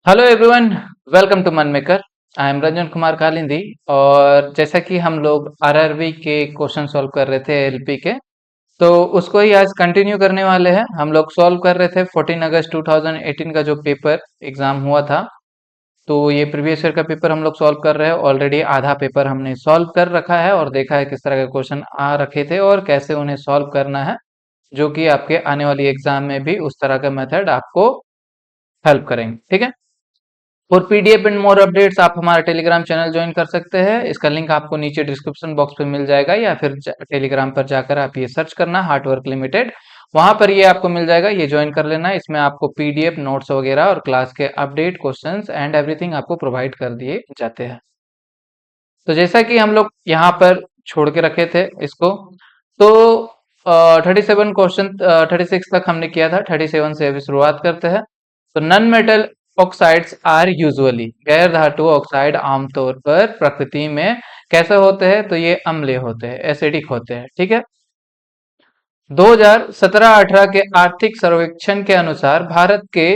Hello everyone, welcome to मन maker. I am Ranjan Kumar Kalindi. और जैसा कि हम लोग आरआरबी के क्वेश्चन सॉल्व कर रहे थे एलपी के, तो उसको ही आज कंटिन्यू करने वाले हैं। हम लोग सॉल्व कर रहे थे 14 अगस्त 2018 का जो पेपर एग्जाम हुआ था। तो ये प्रीवियस ईयर का पेपर हम लोग सॉल्व कर रहे हैं। ऑलरेडी आधा पेपर हमने सॉल्व कर रखा है और देखा है किस तरह के क्वेश्चन आ रखे थे और कैसे उन्हें सॉल्व करना है, जो कि आपके आने वाली एग्जाम में भी उस तरह का मेथड आपको हेल्प करेंगे। ठीक है। और पीडीएफ एंड मोर अपडेट्स आप हमारा टेलीग्राम चैनल ज्वाइन कर सकते हैं। इसका लिंक आपको नीचे डिस्क्रिप्शन बॉक्स पे मिल जाएगा, या फिर टेलीग्राम पर जाकर आप ये सर्च करना हार्ड वर्क लिमिटेड। वहां पर ये आपको मिल जाएगा, ये ज्वाइन कर लेना। इसमें आपको पीडीएफ नोट्स वगैरह और क्लास के अपडेट, क्वेश्चंस एंड एवरीथिंग आपको प्रोवाइड कर दिए जाते हैं। तो जैसा कि हम लोग यहाँ पर छोड़ के रखे थे इसको, तो 37 क्वेश्चन 36 तक हमने किया था। 37 से अभी शुरुआत करते हैं। तो non metal oxides are usually, गैर धातु ऑक्साइड आमतौर पर प्रकृति में कैसे होते हैं? तो ये अम्लीय होते हैं, एसिडिक होते हैं। ठीक है। 2017-18 के आर्थिक सर्वेक्षण के अनुसार भारत के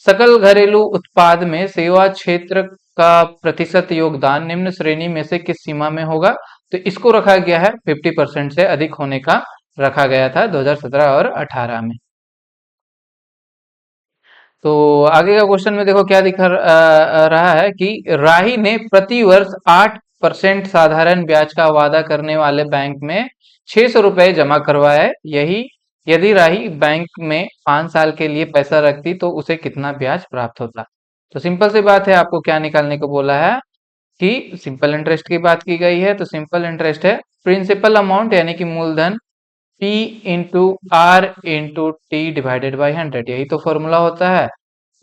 सकल घरेलू उत्पाद में सेवा क्षेत्र का प्रतिशत योगदान निम्न श्रेणी में से किस सीमा में होगा? तो इसको रखा गया है 50% से अधिक होने का रखा गया था 2017 और 18 में। तो आगे का क्वेश्चन में देखो क्या रहा है कि राही ने प्रति वर्ष 8% साधारण ब्याज का वादा करने वाले बैंक में 600 रुपए जमा करवाए। यही यदि राही बैंक में 5 साल के लिए पैसा रखती तो उसे कितना ब्याज प्राप्त होता? तो सिंपल सी बात है, आपको क्या निकालने को बोला है कि सिंपल इंटरेस्ट की बात की गई है। तो सिंपल इंटरेस्ट है प्रिंसिपल अमाउंट यानी कि मूलधन P into R into T divided by 100, यही तो फॉर्मूला होता है।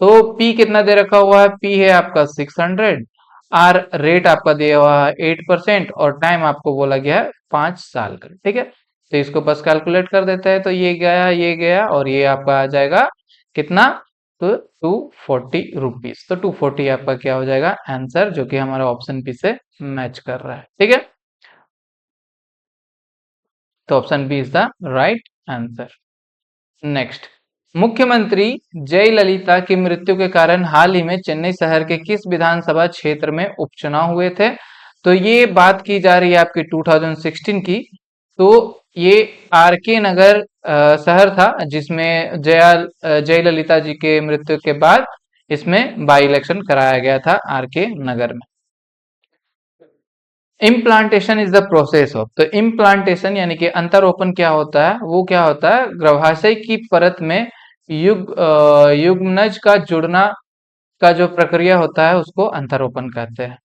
तो P कितना दे रखा हुआ है? P है आपका 600, आर रेट आपका दिया हुआ है 8% और टाइम आपको बोला गया है 5 साल का। ठीक है। तो इसको बस कैलकुलेट कर देते हैं, तो ये गया और ये आपका आ जाएगा कितना? तो 240 रुपीज। तो 240 आपका क्या हो जाएगा आंसर, जो कि हमारा ऑप्शन बी से मैच कर रहा है। ठीक है। तो option B is the right answer. Next, मुख्यमंत्री जयललिता की मृत्यु के कारण हाल ही में चेन्नई शहर के किस विधानसभा क्षेत्र में उपचुनाव हुए थे? तो ये बात की जा रही है आपकी 2016 की। तो ये आरके नगर शहर था, जिसमें जयललिता जी के मृत्यु के बाद इसमें बाई इलेक्शन कराया गया था आरके नगर में। Implantation is the process of, तो इम्प्लांटेशन यानी कि अंतरोपण क्या होता है? वो क्या होता है? गर्भाशय की परत में युग्मनज का जुड़ना का जो प्रक्रिया होता है उसको अंतरोपण कहते हैं।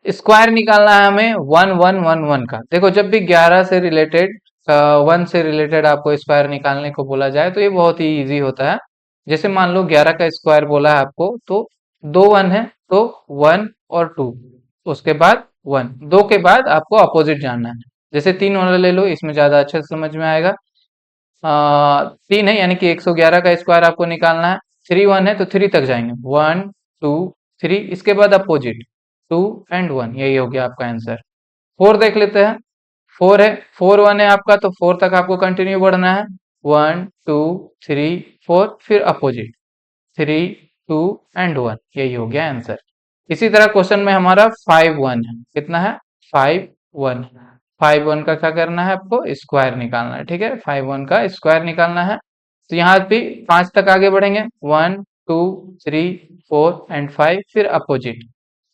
स्क्वायर निकालना है हमें 1111 का। देखो, जब भी 11 से रिलेटेड 1 से रिलेटेड आपको स्क्वायर निकालने को बोला जाए तो ये बहुत ही इजी होता है। जैसे मान लो 11 का स्क्वायर बोला है आपको, तो 2 1 है, तो 1 और 2, उसके बाद 1, 2 के बाद आपको अपोजिट जानना है। जैसे 3 वाला ले लो, इसमें ज्यादा अच्छे से समझ में आएगा। 3 है यानी कि 111 का स्क्वायर आपको निकालना है। 3 1 है तो 3 तक जाएंगे, 1 2 3, इसके बाद अपोजिट 2 और 1, यही हो गया आपका आंसर। 4 देख लेते हैं। 4 है, 4 1 है आपका, तो 4 तक आपको कंटिन्यू बढ़ना है। 1 2 3 4, फिर अपोजिट 3 2 और 1, यही हो गया आंसर। इसी तरह क्वेश्चन में हमारा 5 1 है। कितना है? 5 1। 5 1 का क्या करना है? आपको स्क्वायर निकालना है। ठीक है, 5 1 का स्क्वायर निकालना है। तो यहाँ पे 5 तक आगे बढ़ेंगे, 1 2 3 4 एंड 5, फिर अपोजिट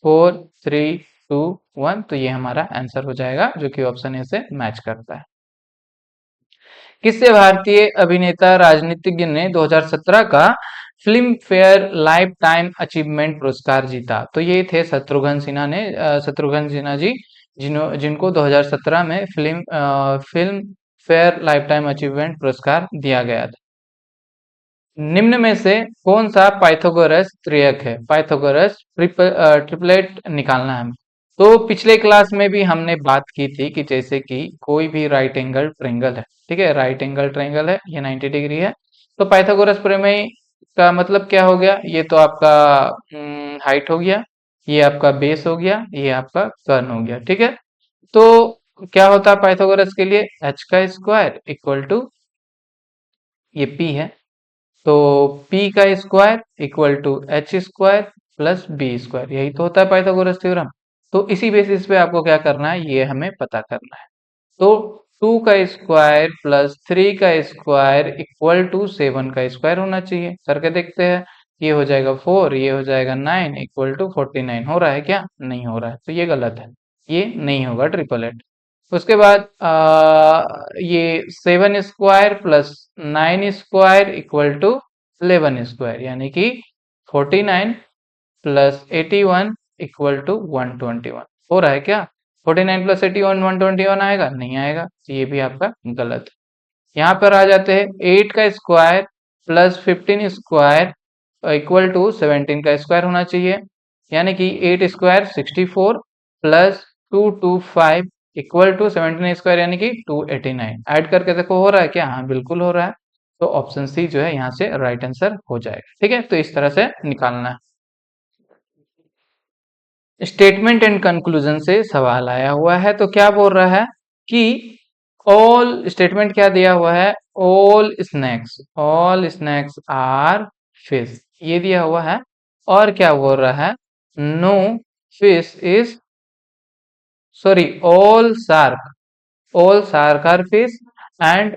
4 3 2 1, तो ये हमारा आंसर हो जाएगा, जो कि ऑप्शन ए से मैच करता है। किससे भारतीय अभिनेता राजनीतिज्ञ ने 2017 का film fair life time achievement पुरस्कार जीता? तो ये थे शत्रुघ्न सिन्हा जी, जिनको 2017 में film fair life time achievement पुरस्कार दिया गया था। निम्न में से कौन सा पाइथागोरस त्रियक है? पाइथागोरस ट्रिपलेट निकालना है हमें। तो पिछले क्लास में भी हमने बात की थी कि जैसे कि कोई भी राइट एंगल ट्रायंगल है, ठीक है, राइट एंगल ट्रायंगल है, ये 90 डिग्री है। तो पाइथागोरस प्रमेय का मतलब क्या हो गया? ये तो आपका हाइट हो गया, ये आपका बेस हो गया, ये आपका कर्न हो गया। ठीक है। तो क्या होता है पाइथागोरस के लिए? एच का स्क्वायर इक्वल टू, ये पी है, तो P का square equal to H square plus B square, यही तो होता है पाइथागोरस थ्योरम। तो इसी बेसिस पे आपको क्या करना है, ये हमें पता करना है। तो 2 का स्क्वायर प्लस 3 का स्क्वायर इक्वल टू 7 का स्क्वायर होना चाहिए। करके देखते हैं, ये हो जाएगा 4, ये हो जाएगा 9 इक्वल टू 49। हो रहा है क्या? नहीं हो रहा है, तो ये गलत है, ये नहीं होगा ट्रिपल एट। उसके बाद ये 7 square plus 9 square equal to 11 square, यानी कि 49 प्लस 81 इक्वल टू 121। हो रहा है क्या? 49 प्लस 81 121 आएगा? नहीं आएगा, तो ये भी आपका गलत है। यहाँ पर आ जाते हैं, 8 का square plus 15 square equal to 17 का स्क्वायर होना चाहिए, यानी कि 8 square 64 plus 225 equal to 17 square, यानी कि 289। ऐड करके देखो हो रहा है क्या? हाँ बिल्कुल हो रहा है। तो ऑप्शन सी जो है यहाँ से राइट आंसर हो जाएगा। ठीक है, तो इस तरह से निकालना है। स्टेटमेंट एंड कंक्लूजन से सवाल आया हुआ है, तो क्या बोल रहा है कि ऑल, स्टेटमेंट क्या दिया हुआ है, ऑल स्नैक्स आर फिश, ये दिया हुआ है। और क्या बोल रहा है, no fish is, sorry, all shark are fish and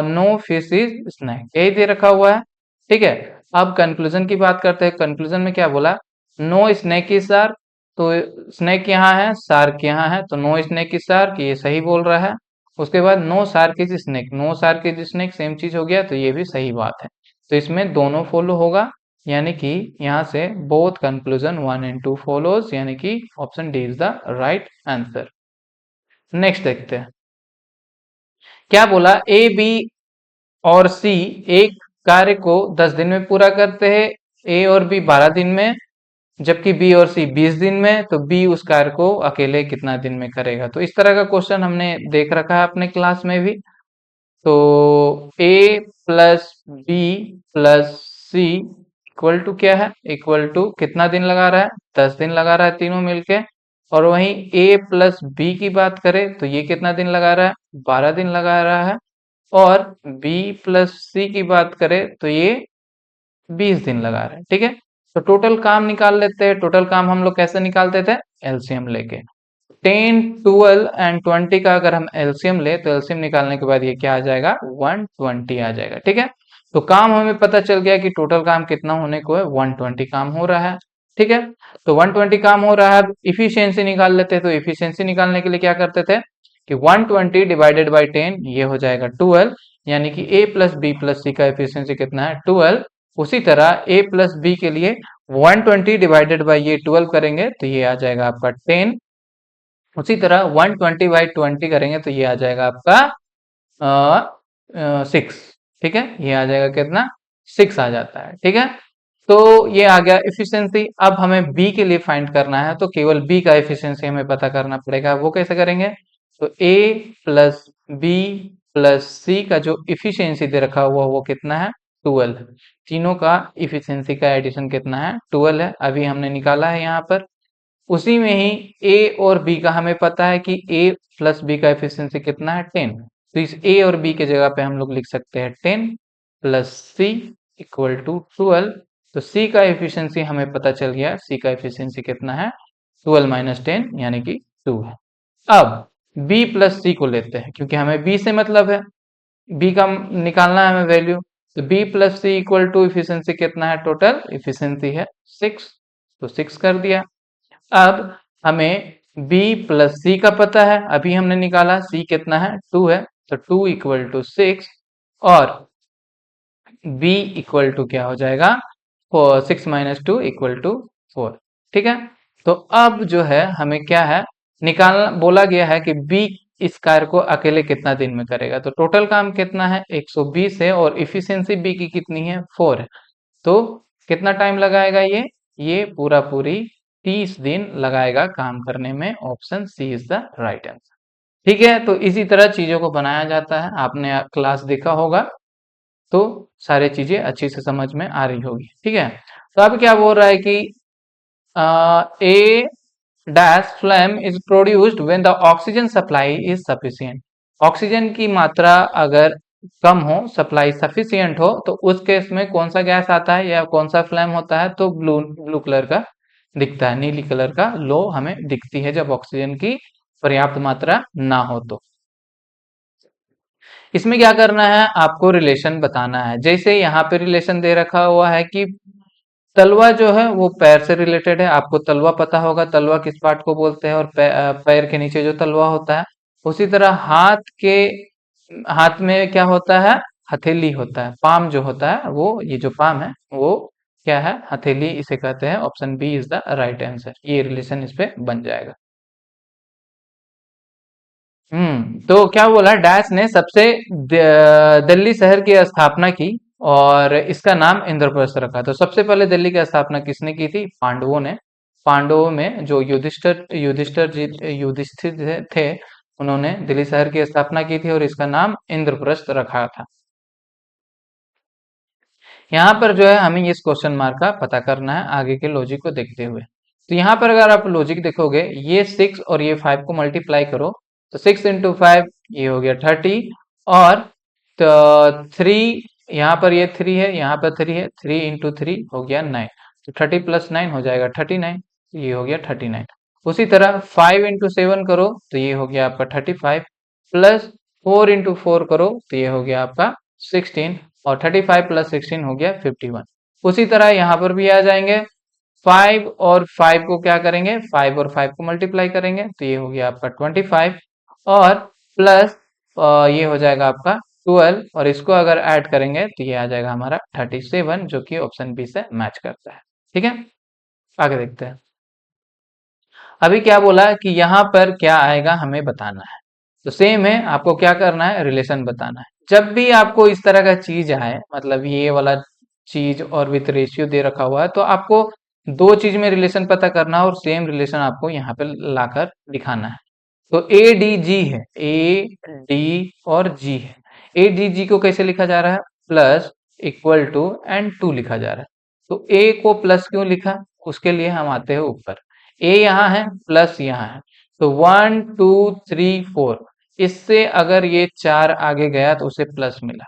no fish is snack, यही दे रखा हुआ है। ठीक है, अब कंक्लूजन की बात करते हैं। कंक्लूजन में क्या बोला, नो स्नैक इज शार्क, तो स्नैक यहाँ है, शार्क यहाँ है, तो नो स्नैक इज शार्क, ये सही बोल रहा है। उसके बाद no shark is snack, no shark is snack same चीज हो गया, तो ये भी सही बात है। तो इसमें दोनों फॉलो होगा, यानी कि यहाँ से बोथ कंक्लूजन 1 एंड 2 फॉलोज, यानी कि option D is the right answer. Next देखते हैं, क्या बोला, ए बी और सी एक कार्य को 10 दिन में पूरा करते हैं, ए और बी 12 दिन में, जबकि बी और सी 20 दिन में, तो बी उस कार्य को अकेले कितना दिन में करेगा। तो इस तरह का क्वेश्चन हमने देख रखा है अपने क्लास में भी। तो A plus B plus C equal to क्या है, इक्वल टू कितना दिन लगा रहा है, 10 दिन लगा रहा है तीनों मिलके। और वहीं ए प्लस बी की बात करें तो ये कितना दिन लगा रहा है, 12 दिन लगा रहा है। और बी प्लस सी की बात करें तो ये 20 दिन लगा रहा है। ठीक है, तो टोटल काम निकाल लेते हैं। टोटल काम हम लोग कैसे निकालते थे, एलसीएम लेके। 10 12 एंड 20 का अगर हम एलसीएम ले तो एलसीएम निकालने के बाद ये क्या आ जाएगा, 120 आ जाएगा। ठीक है, तो काम हमें पता चल गया कि टोटल काम कितना होने को है, 120 काम हो रहा है। ठीक है, तो 120 काम हो रहा है। इफिशियंसी निकाल लेते हैं, तो इफिशियंसी निकालने के लिए क्या करते थे कि 120 डिवाइडेड बाई 10, ये हो जाएगा 12, यानी कि ए प्लस बी प्लस सी का एफिशिएंसी कितना है, 12। उसी तरह ए प्लस बी के लिए 120 डिवाइडेड बाई ये 12 करेंगे तो ये आ जाएगा आपका 10। उसी तरह 120 बाई 20 करेंगे तो ये आ जाएगा आपका 6। ठीक है, ये आ जाएगा कितना, 6 आ जाता है। ठीक है, तो ये आ गया इफिशियंसी। अब हमें बी के लिए फाइंड करना है, तो केवल बी का इफिशियंसी हमें पता करना पड़ेगा। वो कैसे करेंगे, तो ए प्लस बी प्लस सी का जो इफिशियंसी दे रखा हुआ वो कितना है, 12। तीनों का इफिशियंसी का एडिशन कितना है, 12 है, अभी हमने निकाला है यहाँ पर। उसी में ही ए और बी का हमें पता है कि ए प्लस बी का एफिशिएंसी कितना है, 10। तो इस ए और बी के जगह पे हम लोग लिख सकते हैं 10 प्लस सी इक्वल टू 12। तो सी का एफिशिएंसी हमें पता चल गया, सी का एफिशिएंसी कितना है, 12 माइनस 10 यानी कि 2 है। अब बी प्लस सी को लेते हैं, क्योंकि हमें बी से मतलब है, बी का निकालना है हमें वैल्यू। तो B plus C equal to efficiency कितना है, टोटल इफिशियंसी है 6, तो 6 कर दिया। अब हमें b प्लस सी का पता है, अभी हमने निकाला, c कितना है, 2 है, तो 2 इक्वल टू 6। और b इक्वल टू क्या हो जाएगा, 6 माइनस 2 इक्वल टू 4। ठीक है, तो अब जो है हमें क्या है निकालना, बोला गया है कि b इस कार्य को अकेले कितना दिन में करेगा। तो टोटल काम कितना है, 120 है, और इफिशियंसी b की कितनी है, 4 है। तो कितना टाइम लगाएगा ये पूरा पूरी 30 दिन लगाएगा काम करने में। Option C is the right answer. ठीक है, तो इसी तरह चीजों को बनाया जाता है, आपने क्लास देखा होगा, तो सारी चीजें अच्छी से समझ में आ रही होगी। ठीक है, तो अब क्या बोल रहा है कि A dash flame is produced when the oxygen supply is sufficient. Oxygen की मात्रा अगर कम हो, सप्लाई सफिशिएंट हो, तो उस केस में कौन सा गैस आता है या कौन सा फ्लेम होता है, तो ब्लू ब्लू कलर का दिखता है, नीली कलर का लो हमें दिखती है जब ऑक्सीजन की पर्याप्त मात्रा ना हो तो। इसमें क्या करना है, आपको रिलेशन बताना है। जैसे यहाँ पे रिलेशन दे रखा हुआ है कि तलवा जो है वो पैर से रिलेटेड है, आपको तलवा पता होगा, तलवा किस पार्ट को बोलते हैं, और पैर के नीचे जो तलवा होता है। उसी तरह हाथ में क्या होता है, हथेली होता है, पाम जो होता है वो, ये जो पाम है वो क्या है, हथेली इसे कहते हैं। Option B is the right answer, ये रिलेशन इस पे बन जाएगा। तो क्या बोला, डैश ने सबसे दिल्ली शहर की स्थापना की और इसका नाम इंद्रप्रस्थ रखा। तो सबसे पहले दिल्ली की स्थापना किसने की थी, पांडवों ने। पांडवों में जो युधिष्ठिर थे, उन्होंने दिल्ली शहर की स्थापना की थी और इसका नाम इंद्रप्रस्थ रखा था। यहाँ पर जो है हमें इस क्वेश्चन मार्क का पता करना है आगे के लॉजिक को देखते हुए। तो यहाँ पर अगर आप लॉजिक देखोगे, ये 6 और ये 5 को मल्टीप्लाई करो, तो 6 इंटू 5 ये हो गया 30, और तो 3, यहाँ पर ये 3 है, यहाँ पर 3 है, 3 इंटू 3 हो गया 9, तो 30 प्लस 9 हो जाएगा 39, ये हो गया 39। उसी तरह 5 इंटू 7 करो तो ये हो गया आपका 35, प्लस 4 इंटू 4 करो तो ये हो गया आपका 16, और 35 प्लस 16 हो गया 51। उसी तरह यहाँ पर भी आ जाएंगे, 5 और 5 को क्या करेंगे, 5 और 5 को मल्टीप्लाई करेंगे तो ये हो गया आपका 25, और प्लस ये हो जाएगा आपका 12, और इसको अगर ऐड करेंगे तो ये आ जाएगा हमारा 37, जो कि ऑप्शन बी से मैच करता है। ठीक है, आगे देखते हैं। अभी क्या बोला कि यहाँ पर क्या आएगा हमें बताना है। तो सेम है, आपको क्या करना है, रिलेशन बताना है। जब भी आपको इस तरह का चीज आए, मतलब ये वाला चीज और विथ रेशियो दे रखा हुआ है, तो आपको दो चीज में रिलेशन पता करना है और सेम रिलेशन आपको यहाँ पे लाकर दिखाना है। तो ए डी जी है, ए डी और जी है। ए डी जी को कैसे लिखा जा रहा है, plus equal to and to लिखा जा रहा है। तो ए को प्लस क्यों लिखा, उसके लिए हम आते हैं ऊपर। ए यहाँ है, प्लस यहाँ है, तो 1 2 3 4, इससे अगर ये 4 आगे गया तो उसे प्लस मिला।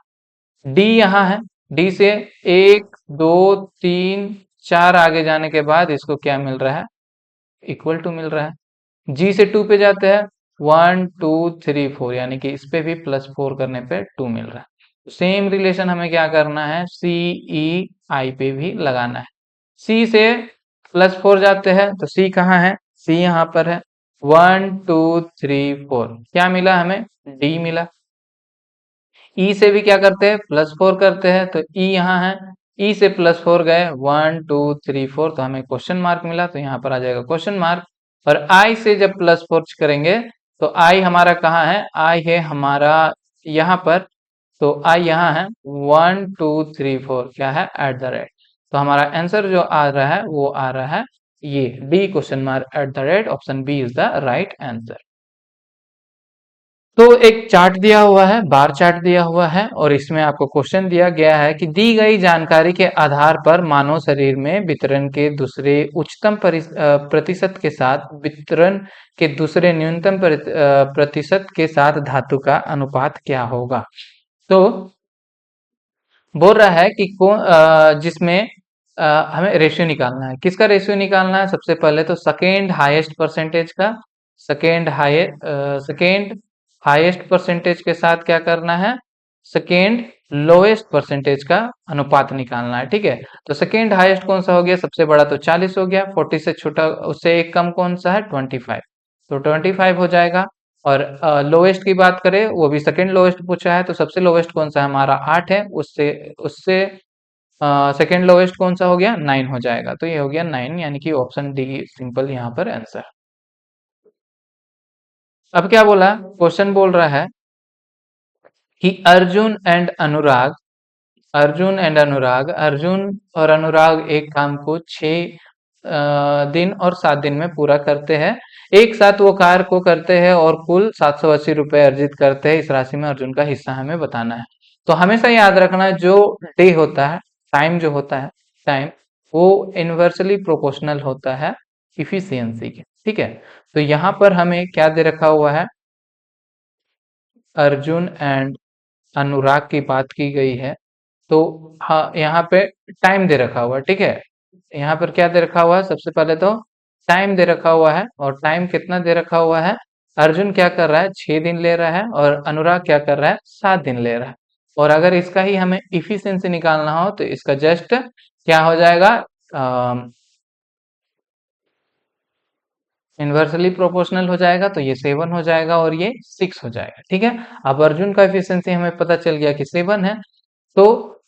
डी यहाँ है, डी से 1 2 3 4 आगे जाने के बाद इसको क्या मिल रहा है, इक्वल टू मिल रहा है। जी से 2 पे जाते हैं, 1 2 3 4, यानी कि इस पे भी +4 करने पे 2 मिल रहा है। सेम रिलेशन हमें क्या करना है, सी ई आई पे भी लगाना है। सी से +4 जाते हैं, तो सी कहाँ है, सी यहाँ पर है। 1 2 3 4 क्या मिला हमें, डी मिला। ई से भी क्या करते हैं, +4 करते हैं, तो ई यहाँ है। ई से +4 गए, 1 2 3 4, तो हमें क्वेश्चन मार्क मिला, तो यहाँ पर आ जाएगा क्वेश्चन मार्क। और आई से जब +4 करेंगे, तो आई हमारा कहाँ है, आई है हमारा यहाँ पर, तो आई यहाँ है। 1 2 3 4 क्या है, एट द रेट। तो हमारा आंसर जो आ रहा है वो आ रहा है ये D, question mark at the rate, option B is the right answer. तो एक चार्ट दिया हुआ है, बार चार्ट दिया हुआ है, और इसमें आपको क्वेश्चन दिया गया है कि दी गई जानकारी के आधार पर मानव शरीर में वितरण के दूसरे उच्चतम प्रतिशत के साथ वितरण के दूसरे न्यूनतम प्रतिशत के साथ धातु का अनुपात क्या होगा। तो बोल रहा है कि जिसमें हमें रेशियो निकालना है। किसका रेशियो निकालना है, सबसे पहले तो सेकेंड हाईएस्ट परसेंटेज का, सेकेंड हाईएस्ट परसेंटेज के साथ क्या करना है, सेकेंड लोएस्ट परसेंटेज का अनुपात निकालना है। ठीक है, तो सेकेंड हाईएस्ट कौन सा हो गया, सबसे बड़ा तो 40 हो गया, 40 से छोटा, उससे एक कम कौन सा है, 25, तो 25 हो जाएगा। और लोएस्ट की बात करें, वो भी सेकेंड लोएस्ट पूछा है, तो सबसे लोएस्ट कौन सा है, हमारा 8 है, उससे उससे सेकेंड लोएस्ट कौन सा हो गया, 9 हो जाएगा, तो ये हो गया 9, यानी कि ऑप्शन डी सिंपल यहाँ पर आंसर। अब क्या बोला, क्वेश्चन बोल रहा है कि अर्जुन और अनुराग एक काम को 6 दिन और 7 दिन में पूरा करते हैं। एक साथ वो कार्य को करते हैं और कुल 780 रुपए अर्जित करते हैं। इस राशि में अर्जुन का हिस्सा हमें बताना है। तो हमेशा याद रखना, जो डे होता है, टाइम जो होता है, टाइम वो इनवर्सली प्रोपोर्शनल होता है इफिशियंसी के। ठीक है, तो यहाँ पर हमें क्या दे रखा हुआ है, अर्जुन एंड अनुराग की बात की गई है, तो हाँ यहाँ पे टाइम दे रखा हुआ है, ठीक है। यहाँ पर क्या दे रखा हुआ है, सबसे पहले तो टाइम दे रखा हुआ है, और टाइम कितना दे रखा हुआ है। अर्जुन क्या कर रहा है, 6 दिन ले रहा है, और अनुराग क्या कर रहा है, 7 दिन ले रहा है। और अगर इसका ही हमें इफिशिएंसी निकालना हो तो इसका जस्ट क्या हो जाएगा, इन्वर्सली प्रोपोर्शनल हो जाएगा, तो ये 7 हो जाएगा और ये 6 हो जाएगा, ठीक है। अब अर्जुन का एफिशिएंसी हमें पता चल गया कि 7 है, तो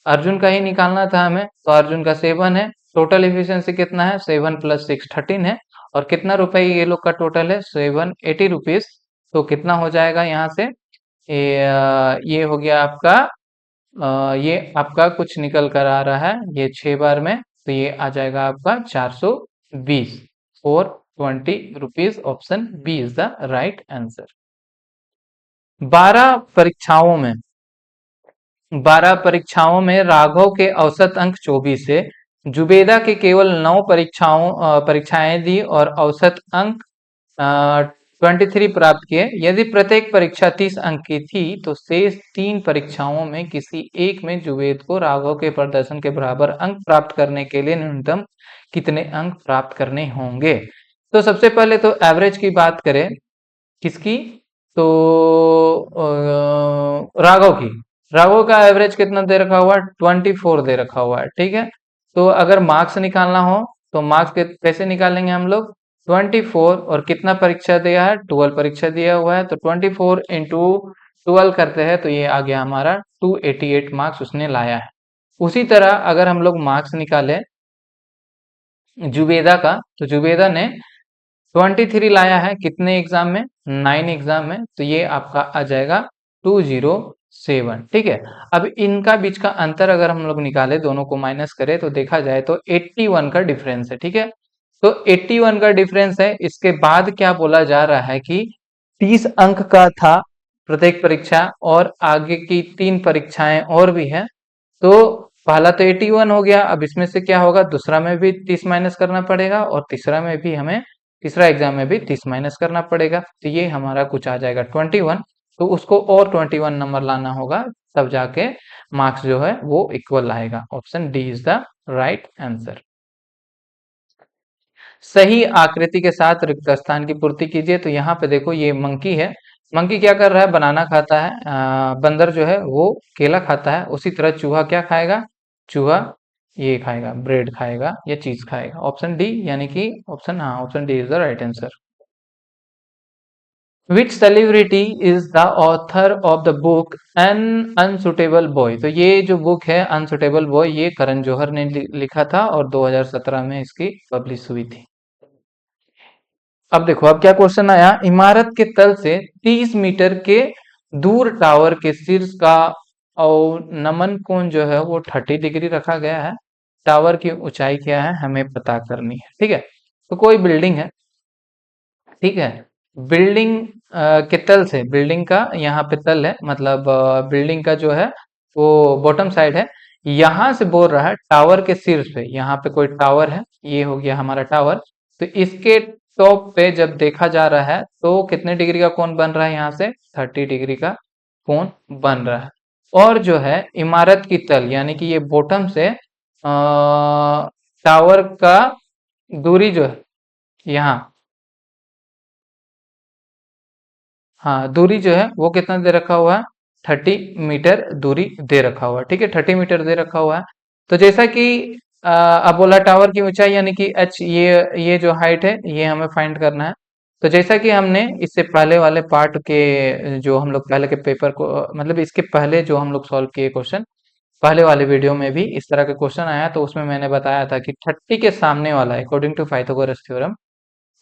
अर्जुन का ही निकालना था हमें, तो अर्जुन का 7 है। टोटल एफिशिएंसी कितना है, 7 + 6 13 है। और कितना रुपए ये लोग का टोटल है, 780 रुपीज। तो कितना हो जाएगा यहाँ से, ये हो गया आपका, ये आपका कुछ निकल कर आ रहा है, ये 6 बार में, तो ये आ जाएगा आपका 420 और 20 rupees. Option B is the right answer. 12 परीक्षाओं में 12 परीक्षाओं में राघव के औसत अंक 24 है। जुबेदा के केवल 9 परीक्षाएं दी और औसत अंक 23 प्राप्त किए। यदि प्रत्येक परीक्षा 30 अंक की थी तो शेष 3 परीक्षाओं में किसी एक में जुबेद को राघव के प्रदर्शन के बराबर अंक प्राप्त करने के लिए न्यूनतम कितने अंक प्राप्त करने होंगे। तो सबसे पहले तो एवरेज की बात करें, किसकी, तो राघव की। राघव का एवरेज कितना दे रखा हुआ है, 24 दे रखा हुआ है, ठीक है। तो अगर मार्क्स निकालना हो तो मार्क्स कैसे निकालेंगे हम लोग, 24 और कितना परीक्षा दिया है, 12 परीक्षा दिया हुआ है, तो 24 इंटू 12 करते हैं, तो ये आ गया हमारा 288 मार्क्स उसने लाया है। उसी तरह अगर हम लोग मार्क्स निकाले जुबेदा का, तो जुबेदा ने 23 लाया है कितने एग्जाम में, 9 एग्जाम में, तो ये आपका आ जाएगा 207, ठीक है। अब इनका बीच का अंतर अगर हम लोग निकाले, दोनों को माइनस करें, तो देखा जाए तो 81 का डिफरेंस है, ठीक है। तो 81 का डिफरेंस है। इसके बाद क्या बोला जा रहा है कि 30 अंक का था प्रत्येक परीक्षा, और आगे की 3 परीक्षाएं और भी है। तो पहला तो 81 हो गया, अब इसमें से क्या होगा, दूसरा में भी 30 माइनस करना पड़ेगा, और तीसरा में भी हमें, तीसरा एग्जाम में भी 30 माइनस करना पड़ेगा, तो ये हमारा कुछ आ जाएगा 21। तो उसको और 21 नंबर लाना होगा, तब जाके मार्क्स जो है वो इक्वल आएगा। Option D is the right answer. सही आकृति के साथ रिक्त स्थान की पूर्ति कीजिए। तो यहाँ पे देखो, ये मंकी है। मंकी क्या कर रहा है, बनाना खाता है। बंदर जो है वो केला खाता है। उसी तरह चूहा क्या खाएगा, चूहा ये खाएगा, ब्रेड खाएगा या चीज खाएगा। ऑप्शन डी, यानी कि ऑप्शन, हाँ, option D is the right answer. Which celebrity is the author of the book an unsuitable boy. तो ये जो बुक है अनसुटेबल बॉय, ये करण जौहर ने लिखा था, और 2017 में इसकी पब्लिश हुई थी। अब देखो, अब क्या क्वेश्चन आया, इमारत के तल से 30 मीटर के दूर टावर के शीर्ष का और नमन कोण जो है वो 30 डिग्री रखा गया है। टावर की ऊंचाई क्या है हमें पता करनी है, ठीक है। तो कोई बिल्डिंग है, ठीक है। बिल्डिंग के तल से, बिल्डिंग का यहाँ पे तल है, मतलब बिल्डिंग का जो है वो बॉटम साइड है। यहाँ से बोल रहा है टावर के शीर्ष पे, यहाँ पे कोई टावर है, ये हो गया हमारा टावर। तो इसके टॉप पे जब देखा जा रहा है तो कितने डिग्री का कोण बन रहा है, यहाँ से 30 डिग्री का कोण बन रहा है। और जो है इमारत की तल, यानी कि ये बॉटम से टावर का दूरी जो है यहाँ, हाँ, दूरी जो है वो कितना दे रखा हुआ है, 30 मीटर दूरी दे रखा हुआ है, ठीक है। 30 मीटर दे रखा हुआ है। तो जैसा कि अब बोला टावर की ऊंचाई यानी कि एच, ये जो हाइट है ये हमें फाइंड करना है। तो जैसा कि हमने इससे पहले वाले पार्ट के, जो हम लोग पहले के पेपर को, मतलब इसके पहले जो हम लोग सॉल्व किए क्वेश्चन, पहले वाले वीडियो में भी इस तरह का क्वेश्चन आया, तो उसमें मैंने बताया था कि 30 के सामने वाला, अकॉर्डिंग टू पाइथागोरस थ्योरम,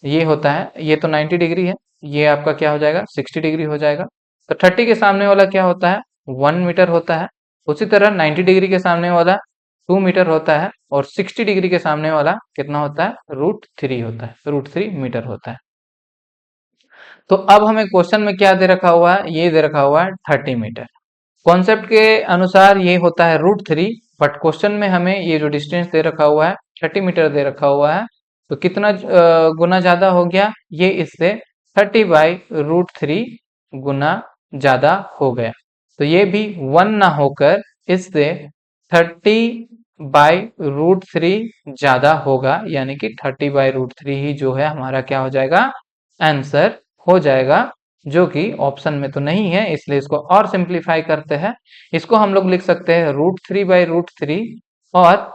ये होता है, ये तो 90 डिग्री है, ये आपका क्या हो जाएगा, 60 डिग्री हो जाएगा। तो 30 के सामने वाला क्या होता है, 1 मीटर होता है। उसी तरह 90 डिग्री के सामने वाला 2 मीटर होता है, और 60 डिग्री के सामने वाला कितना होता है, √3 होता है, √3 मीटर होता है। तो अब हमें क्वेश्चन में क्या दे रखा हुआ है, ये दे रखा हुआ है 30 मीटर। कॉन्सेप्ट के अनुसार ये होता है √3, बट क्वेश्चन में हमें ये जो डिस्टेंस दे रखा हुआ है 30 मीटर दे रखा हुआ है, तो कितना गुना ज्यादा हो गया, ये इससे 30/√3 गुना ज्यादा हो गया। तो ये भी 1 ना होकर इससे 30/√3 ज्यादा होगा, यानी कि 30/√3 ही जो है हमारा क्या हो जाएगा, आंसर हो जाएगा, जो कि ऑप्शन में तो नहीं है, इसलिए इसको और सिंप्लीफाई करते हैं। इसको हम लोग लिख सकते हैं √3/√3 और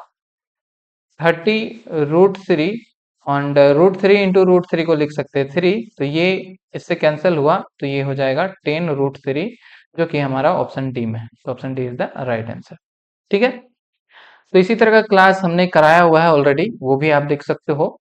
30√3 और √3 × √3 को लिख सकते हैं 3, तो ये इससे कैंसिल हुआ, तो ये हो जाएगा 10√3, जो कि हमारा ऑप्शन डी में है। तो option D is the right answer. ठीक है, तो इसी तरह का क्लास हमने कराया हुआ है ऑलरेडी, वो भी आप देख सकते हो।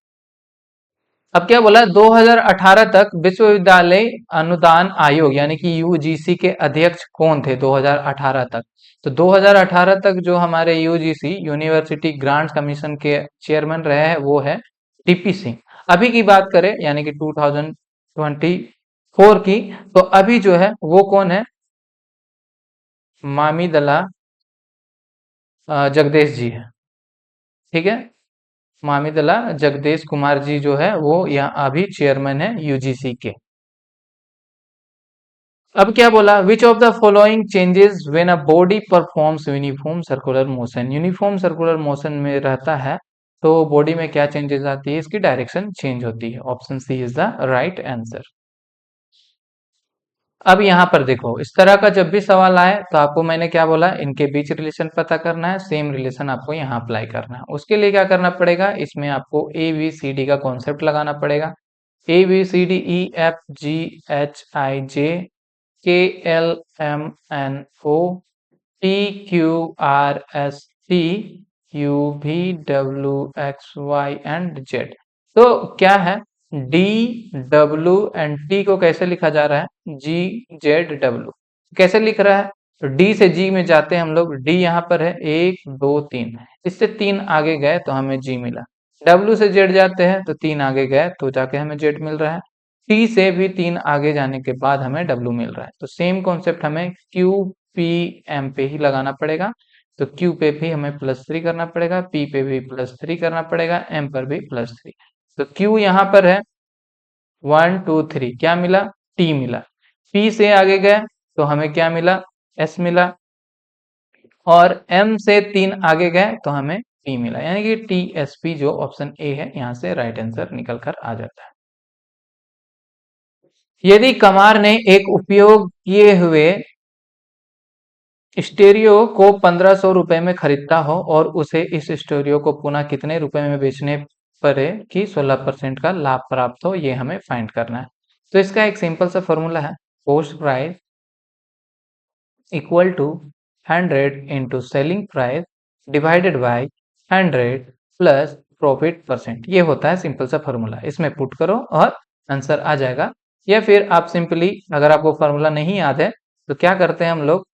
अब क्या बोला, 2018 तक विश्वविद्यालय अनुदान आयोग यानी कि यूजीसी के अध्यक्ष कौन थे 2018 तक? तो 2018 तक जो हमारे यूजीसी यूनिवर्सिटी ग्रांट्स कमीशन के चेयरमैन रहे हैं वो है टीपी सिंह। अभी की बात करें यानी कि 2024 की, तो अभी जो है वो कौन है, मामीदला जगदेश जी है। ठीक है, मामिदला जगदेश कुमार जी जो है वो यहाँ अभी चेयरमैन है यूजीसी के। अब क्या बोला, which of the following changes when a body performs uniform circular motion? Uniform circular motion में रहता है तो बॉडी में क्या चेंजेस आती है, इसकी डायरेक्शन चेंज होती है। Option C is the right answer. अब यहाँ पर देखो, इस तरह का जब भी सवाल आए तो आपको मैंने क्या बोला, इनके बीच रिलेशन पता करना है, सेम रिलेशन आपको यहाँ अप्लाई करना है। उसके लिए क्या करना पड़ेगा, इसमें आपको ए बी सी डी का कॉन्सेप्ट लगाना पड़ेगा। A B C D E F G H I J K L M N O P Q R S T U V W X Y and Z. तो क्या है, D W and T को कैसे लिखा जा रहा है, जी Z W कैसे लिख रहा है, तो डी से जी में जाते हैं हम लोग, डी यहाँ पर है 1 2 3, इससे 3 आगे गए तो हमें जी मिला। डब्ल्यू से जेड जाते हैं तो 3 आगे गए तो जाके हमें जेड मिल रहा है। टी से भी 3 आगे जाने के बाद हमें डब्ल्यू मिल रहा है। तो सेम कॉन्सेप्ट हमें क्यू पी एम पे ही लगाना पड़ेगा। तो क्यू पे भी हमें +3 करना पड़ेगा, पी पे भी +3 करना पड़ेगा, एम पर भी +3। तो क्यू यहाँ पर है 1 2 3, क्या मिला, टी मिला। पी से आगे गए तो हमें क्या मिला, एस मिला, और एम से 3 आगे गए तो हमें पी मिला, यानी कि टी एस पी जो ऑप्शन ए है यहाँ से राइट आंसर निकल कर आ जाता है। यदि कमार ने एक उपयोग किए हुए स्टेरियो को 1500 रुपए में खरीदता हो और उसे इस स्टेरियो को पुनः कितने रुपए में बेचने पड़े कि 16% का लाभ प्राप्त हो, ये हमें फाइंड करना है। तो इसका एक सिंपल सा फॉर्मूला है, cost price equal to 100 into selling price divided by 100 plus profit percent. ये होता है सिंपल सा फॉर्मूला, इसमें पुट करो और आंसर आ जाएगा। या फिर आप सिंपली, अगर आपको फॉर्मूला नहीं याद है तो क्या करते हैं हम लोग,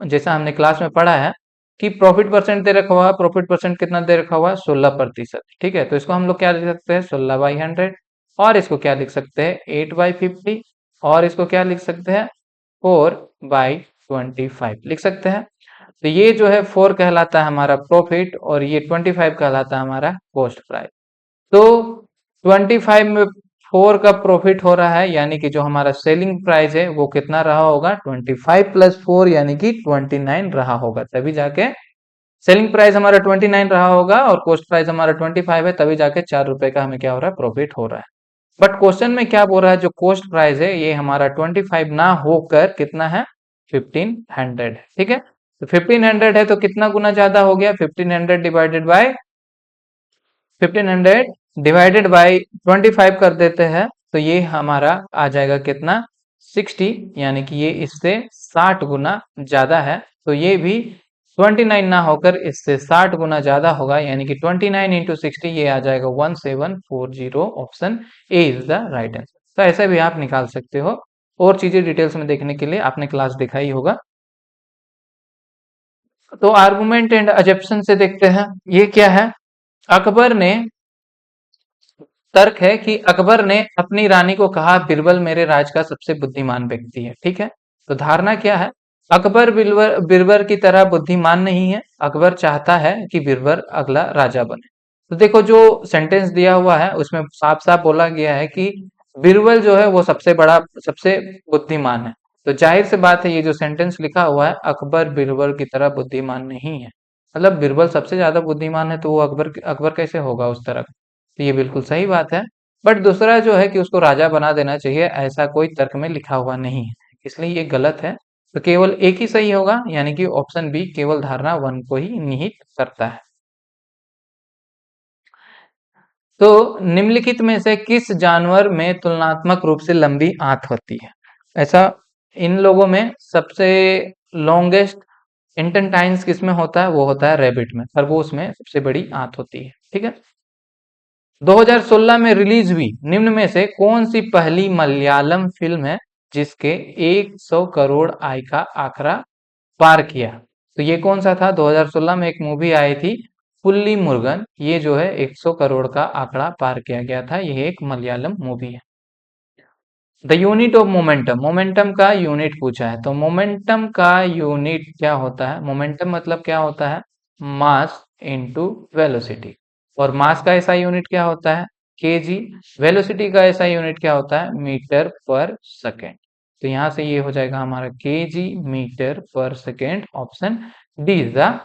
जैसा हमने क्लास में पढ़ा है कि प्रॉफिट परसेंट दे रखा हुआ है, प्रॉफिट परसेंट कितना दे रखा हुआ है, 16%। ठीक है, तो इसको हम लोग क्या लिख सकते हैं, 16/100, और इसको क्या लिख सकते हैं, 8/50, और इसको क्या लिख सकते हैं, 4/25 लिख सकते हैं। तो ये जो है 4 कहलाता है हमारा प्रॉफिट और ये 25 कहलाता है हमारा कॉस्ट प्राइस। तो 25 में 4 का प्रॉफिट हो रहा है, यानी कि जो हमारा सेलिंग प्राइस है वो कितना रहा होगा, 25 + 4 यानी कि 29 रहा होगा, तभी जाके सेलिंग प्राइस हमारा 29 रहा होगा और कॉस्ट प्राइस हमारा 25 है, तभी जाके 4 रुपए का हमें क्या हो रहा है, प्रॉफिट हो रहा है। बट क्वेश्चन में क्या बोल रहा है, जो कॉस्ट प्राइस है ये हमारा 25 ना होकर कितना है, 1500। ठीक है, तो 1500 है तो कितना गुना ज्यादा हो गया, 1500 डिवाइडेड बाय 25 कर देते हैं, तो ये हमारा आ जाएगा कितना, 60, यानी कि ये इससे 60 गुना ज्यादा है। तो ये भी 29 ना होकर इससे 60 गुना ज्यादा होगा, यानी कि 29 × 60 ये आ जाएगा 1740। Option A is the right answer. तो ऐसा भी आप निकाल सकते हो। और चीजें डिटेल्स में देखने के लिए आपने क्लास देखा ही होगा। तो आर्गुमेंट एंड अजप्शन से देखते हैं, ये क्या है, अकबर ने, तर्क है कि अकबर ने अपनी रानी को कहा बिरबल मेरे राज का सबसे बुद्धिमान व्यक्ति है। ठीक है, तो धारणा क्या है, अकबर बिरबल की तरह बुद्धिमान नहीं है, अकबर चाहता है कि बिरबल अगला राजा बने। तो देखो जो सेंटेंस दिया हुआ है उसमें साफ साफ बोला गया है कि बिरबल जो है वो सबसे बड़ा, सबसे बुद्धिमान है। तो जाहिर सी बात है ये जो सेंटेंस लिखा हुआ है, अकबर बीरबल की तरह बुद्धिमान नहीं है, मतलब बीरबल सबसे ज्यादा बुद्धिमान है तो वो अकबर अकबर कैसे होगा उस तरह का? तो ये बिल्कुल सही बात है। बट दूसरा जो है कि उसको राजा बना देना चाहिए, ऐसा कोई तर्क में लिखा हुआ नहीं है, इसलिए ये गलत है। तो केवल एक ही सही होगा, यानी कि ऑप्शन बी केवल धारणा वन को ही निहित करता है। तो निम्नलिखित में से किस जानवर में तुलनात्मक रूप से लंबी आंत होती है? ऐसा इन लोगों में सबसे लॉन्गेस्ट इंटेंटाइन्स किस में होता है? वो होता है रैबिट में, खरगोश में सबसे बड़ी आंत होती है। ठीक है। 2016 में रिलीज हुई निम्न में से कौन सी पहली मलयालम फिल्म है जिसके 100 करोड़ आय का आंकड़ा पार किया? तो ये कौन सा था? 2016 में एक मूवी आई थी पुल्ली मुर्गन, ये जो है 100 करोड़ का आंकड़ा पार किया गया था। ये एक मलयालम मूवी है। The unit of momentum, momentum का यूनिट पूछा है, तो मोमेंटम का यूनिट क्या होता है? मोमेंटम मतलब क्या होता है? Mass into velocity. और मास का ऐसा यूनिट क्या होता है? केजी। वेलोसिटी का ऐसा यूनिट क्या होता है? मीटर पर सेकेंड। तो यहां से ये हो जाएगा हमारा केजी मीटर पर second. Option D is the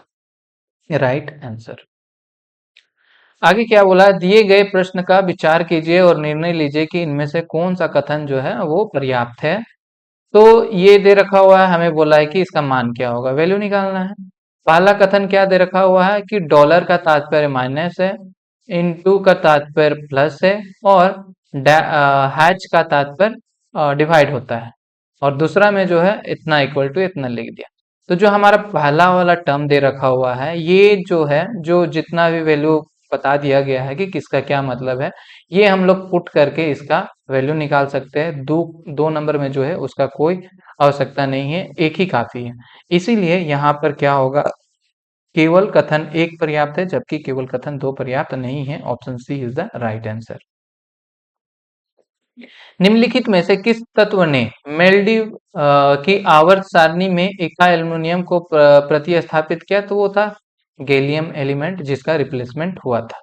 right answer. आगे क्या बोला है? दिए गए प्रश्न का विचार कीजिए और निर्णय लीजिए कि इनमें से कौन सा कथन जो है वो पर्याप्त है। तो ये दे रखा हुआ है, हमें बोला है कि इसका मान क्या होगा, वैल्यू निकालना है। पहला कथन क्या दे रखा हुआ है कि डॉलर का तात्पर्य माइनस है, इनटू का तात्पर्य प्लस है, और हैच का तात्पर्य डिवाइड होता है। और दूसरा में जो है इतना इक्वल टू इतना लिख दिया। तो जो हमारा पहला वाला टर्म दे रखा हुआ है, ये जो है, जो जितना भी वैल्यू बता दिया गया है कि किसका क्या मतलब है, ये हम लोग पुट करके इसका वैल्यू निकाल सकते हैं। दो दो नंबर में जो है उसका कोई आवश्यकता नहीं है, एक ही काफी है। इसीलिए यहाँ पर क्या होगा? केवल कथन एक पर्याप्त है, जबकि केवल कथन दो पर्याप्त नहीं है। Option C is the right answer. निम्नलिखित में से किस तत्व ने मेल्डिव की आवर्त सारणी में एका एल्युमिनियम को प्रतिस्थापित किया? तो वो था गैलियम एलिमेंट, जिसका रिप्लेसमेंट हुआ था।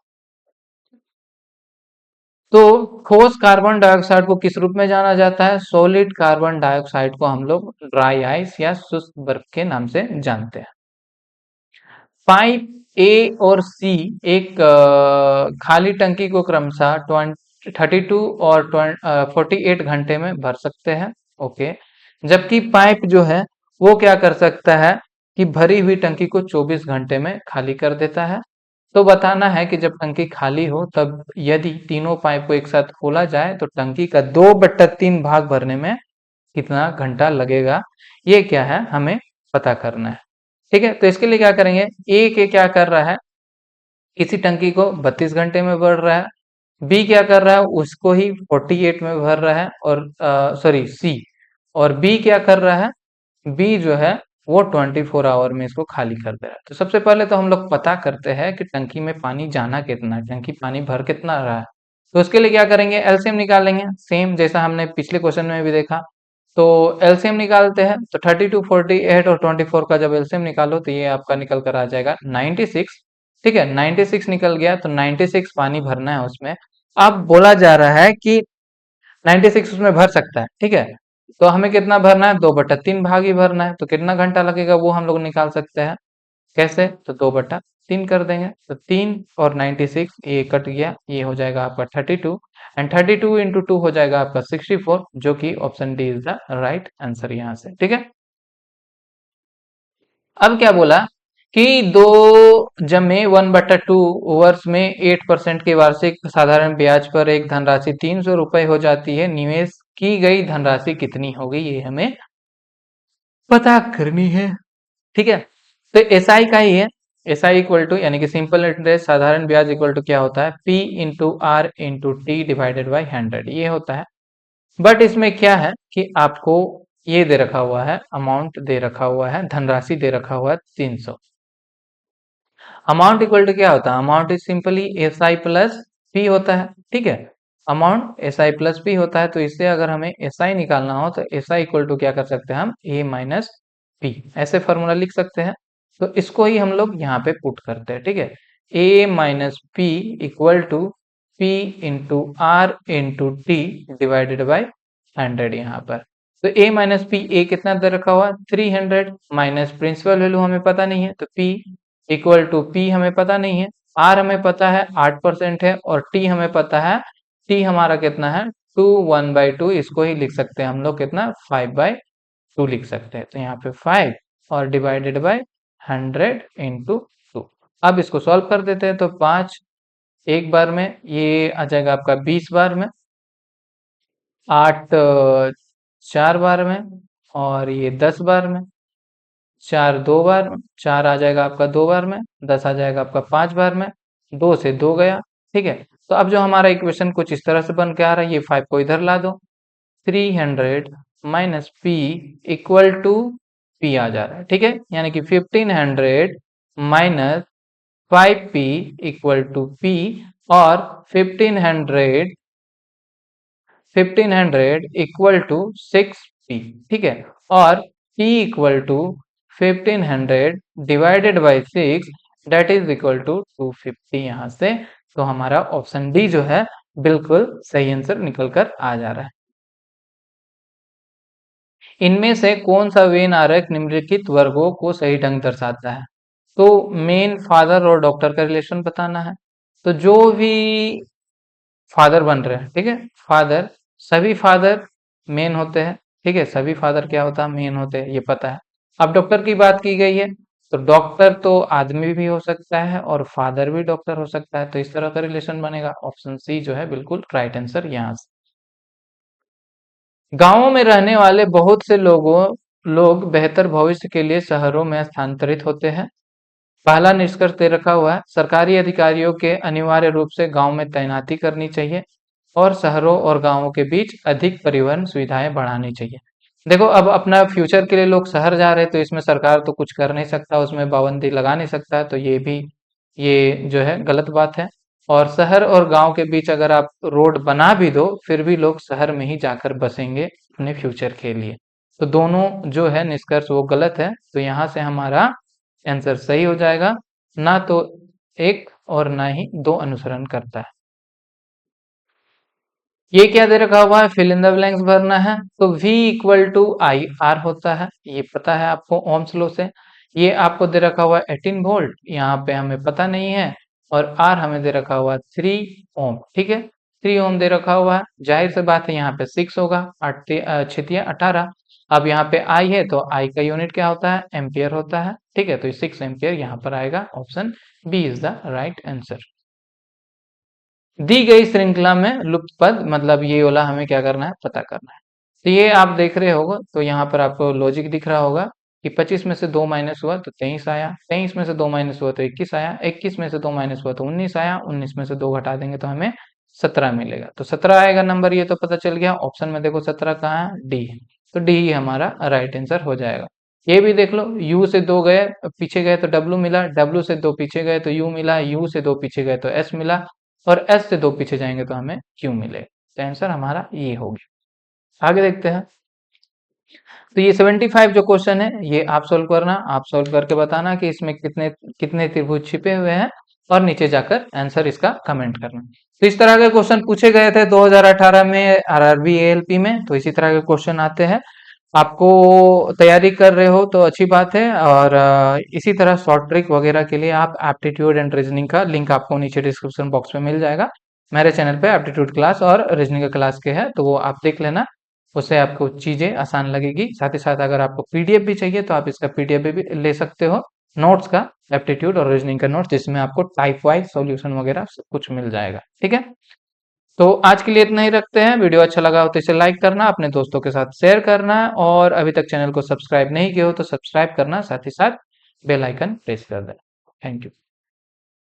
तो ठोस कार्बन डाइऑक्साइड को किस रूप में जाना जाता है? सॉलिड कार्बन डाइऑक्साइड को हम लोग ड्राई आइस या शुष्क बर्फ के नाम से जानते हैं। पाइप ए और सी एक खाली टंकी को क्रमशः 32 और 48 घंटे में भर सकते हैं। ओके। जबकि पाइप जो है वो क्या कर सकता है कि भरी हुई टंकी को 24 घंटे में खाली कर देता है। तो बताना है कि जब टंकी खाली हो तब यदि तीनों पाइप को एक साथ खोला जाए तो टंकी का 2/3 भाग भरने में कितना घंटा लगेगा, ये क्या है हमें पता करना है। ठीक है। तो इसके लिए क्या करेंगे? ए के क्या कर रहा है? किसी टंकी को 32 घंटे में भर रहा है। बी क्या कर रहा है? उसको ही 48 में भर रहा है। और सॉरी, सी। और बी क्या कर रहा है? बी जो है वो 24 आवर में इसको खाली कर दे रहा है। तो सबसे पहले तो हम लोग पता करते हैं कि टंकी में पानी जाना कितना है, टंकी पानी भर कितना रहा है। तो उसके लिए क्या करेंगे? एलसीएम निकालेंगे, सेम जैसा हमने पिछले क्वेश्चन में भी देखा। तो एलसीएम निकालते हैं, तो 32, 48 और 24 का जब एलसीएम निकालो तो ये आपका निकल कर आ जाएगा 96। ठीक है, 96 निकल गया, तो 96 पानी भरना है उसमें। अब बोला जा रहा है कि 96 उसमें भर सकता है। ठीक है। तो हमें कितना भरना है? 2/3 भाग ही भरना है। तो कितना घंटा लगेगा वो हम लोग निकाल सकते हैं। कैसे? तो 2/3 कर देंगे, तो 3 और 96 ये कट गया, ये हो जाएगा आपका 32। एंड 32 इंटू 2 हो जाएगा आपका 64, जो कि option D is the right answer यहाँ से। ठीक है। अब क्या बोला कि दो जमे 1/2 वर्ष में 8% के वार्षिक साधारण ब्याज पर एक धनराशि 300 रुपए हो जाती है। निवेश की गई धनराशि कितनी होगी, ये हमें पता करनी है। ठीक है। तो एसआई का ही है। एसआई इक्वल टू, यानी कि सिंपल इंटरेस्ट साधारण ब्याज इक्वल टू क्या होता है? P into R into T divided by 100, ये होता है। बट इसमें क्या है कि आपको ये दे रखा हुआ है, अमाउंट दे रखा हुआ है, धनराशि दे रखा हुआ है 300। अमाउंट इक्वल टू क्या होता है? Amount is simply S I plus P होता है। ठीक है। Amount S I plus P होता है, तो इससे अगर हमें एस आई निकालना हो तो एस आई इक्वल टू क्या कर सकते हैं हम? ए माइनस पी, ऐसे फॉर्मूला लिख सकते हैं। तो इसको ही हम लोग यहाँ पे पुट करते हैं। ठीक है। A minus P equal to P into R into T divided by 100 यहाँ पर। तो a माइनस पी, ए कितना दे रखा हुआ 300 माइनस प्रिंसिपल वैल्यू हमें पता नहीं है तो p इक्वल टू पी हमें पता नहीं है, r हमें पता है 8% है और t हमें पता है, t हमारा कितना है 2, 1/2, इसको ही लिख सकते हैं हम लोग कितना 5/2 लिख सकते हैं। तो यहाँ पे 5 और डिवाइडेड बाय 100 इंटू 2। अब इसको सॉल्व कर देते हैं तो 5 एक बार में, ये आ जाएगा आपका 20 बार में, 8 4 बार में और ये 10 बार में, 4 2 बार में, 4 आ जाएगा आपका 2 बार में, 10 आ जाएगा आपका 5 बार में, 2 से 2 गया। ठीक है, तो अब जो हमारा इक्वेशन कुछ इस तरह से बन के आ रहा है, ये 5 को इधर ला दो, 300 minus P equal to P आ जा रहा है। ठीक है, यानी कि 1500 minus 5p equal to P और 1500 इक्वल टू 6p। ठीक है, और p equal to 1500 divided by 6 that is equal to 250 यहाँ से। तो हमारा ऑप्शन डी जो है बिल्कुल सही आंसर निकल कर आ जा रहा है। इनमें से कौन सा वेन आरेख निम्नलिखित वर्गों को सही ढंग दर्शाता है? तो मेन फादर और डॉक्टर का रिलेशन बताना है। तो जो भी फादर बन रहे हैं, ठीक है, फादर, सभी फादर मेन होते हैं। ठीक है, सभी फादर क्या होता है मेन होते हैं, ये पता है। अब डॉक्टर की बात की गई है तो डॉक्टर तो आदमी भी हो सकता है और फादर भी डॉक्टर हो सकता है, तो इस तरह का रिलेशन बनेगा। ऑप्शन सी जो है बिल्कुल राइट आंसर यहाँ से। गांवों में रहने वाले बहुत से लोग बेहतर भविष्य के लिए शहरों में स्थानांतरित होते हैं। पहला निष्कर्ष दे रखा हुआ है, सरकारी अधिकारियों के अनिवार्य रूप से गांव में तैनाती करनी चाहिए और शहरों और गांवों के बीच अधिक परिवहन सुविधाएं बढ़ानी चाहिए। देखो, अब अपना फ्यूचर के लिए लोग शहर जा रहे हैं तो इसमें सरकार तो कुछ कर नहीं सकता, उसमें पाबंदी लगा नहीं सकता है, तो ये जो है गलत बात है। और शहर और गांव के बीच अगर आप रोड बना भी दो फिर भी लोग शहर में ही जाकर बसेंगे अपने फ्यूचर के लिए। तो दोनों जो है निष्कर्ष वो गलत है, तो यहाँ से हमारा आंसर सही हो जाएगा। ना तो एक और ना ही दो अनुसरण करता है। ये क्या दे रखा हुआ है, फिल इन द ब्लैंक्स भरना है। तो V equal to I R होता है, ये पता है आपको ओम्स लॉ से। ये आपको दे रखा हुआ है 18 वोल्ट, यहाँ पे हमें पता नहीं है, और R हमें दे रखा हुआ है 3 ओम। ठीक है, 3 ओम दे रखा हुआ है, जाहिर सी बात है यहाँ पे 6 होगा, 18। अब यहाँ पे I है तो I का यूनिट क्या होता है, एम्पियर होता है। ठीक है, तो 6 एम्पियर यहाँ पर आएगा। Option B is the right answer. दी गई श्रृंखला में लुप्त पद, मतलब ये वाला हमें क्या करना है, पता करना है। तो ये आप देख रहे होगा तो यहाँ पर आपको लॉजिक दिख रहा होगा कि 25 में से 2 माइनस हुआ तो 23 आया, 23 में से 2 माइनस हुआ तो 21 आया, 21 में से 2 माइनस हुआ तो 19 आया, 19 में से 2 घटा देंगे तो हमें 17 मिलेगा। तो 17 आएगा नंबर, ये तो पता चल गया। ऑप्शन में देखो 17 कहाँ है, डी है, तो डी ही हमारा राइट आंसर हो जाएगा। ये भी देख लो, u से 2 गए पीछे गए तो w मिला, w से 2 पीछे गए तो u मिला, u से 2 पीछे गए तो s मिला, और s से 2 पीछे जाएंगे तो हमें q मिलेगा। तो आंसर हमारा ये हो गया। आगे देखते हैं। तो ये 75 जो क्वेश्चन है ये आप सोल्व करना, आप सोल्व करके बताना कि इसमें कितने कितने त्रिभुज छिपे हुए हैं, और नीचे जाकर आंसर इसका कमेंट करना। तो इस तरह के क्वेश्चन पूछे गए थे 2018 में आरआरबी एएलपी में, तो इसी तरह के क्वेश्चन आते हैं। आपको तैयारी कर रहे हो तो अच्छी बात है, और इसी तरह शॉर्ट ट्रिक वगैरह के लिए आप एप्टीट्यूड एंड रीजनिंग का लिंक आपको नीचे डिस्क्रिप्शन बॉक्स में मिल जाएगा। मेरे चैनल पे एप्टीट्यूड क्लास और रीजनिंग का क्लास के है, तो वो आप देख लेना, उससे आपको चीजें आसान लगेगी। साथ ही साथ अगर आपको पीडीएफ भी चाहिए तो आप इसका पीडीएफ भी ले सकते हो, नोट्स का, एप्टीट्यूड और रीजनिंग का नोट्स, जिसमें आपको टाइप वाइज सॉल्यूशन वगैरह सब कुछ मिल जाएगा। ठीक है, तो आज के लिए इतना ही रखते हैं। वीडियो अच्छा लगा हो तो इसे लाइक करना, अपने दोस्तों के साथ शेयर करना, और अभी तक चैनल को सब्सक्राइब नहीं किया हो तो सब्सक्राइब करना, साथ ही साथ बेल आइकन प्रेस कर देना। Thank you.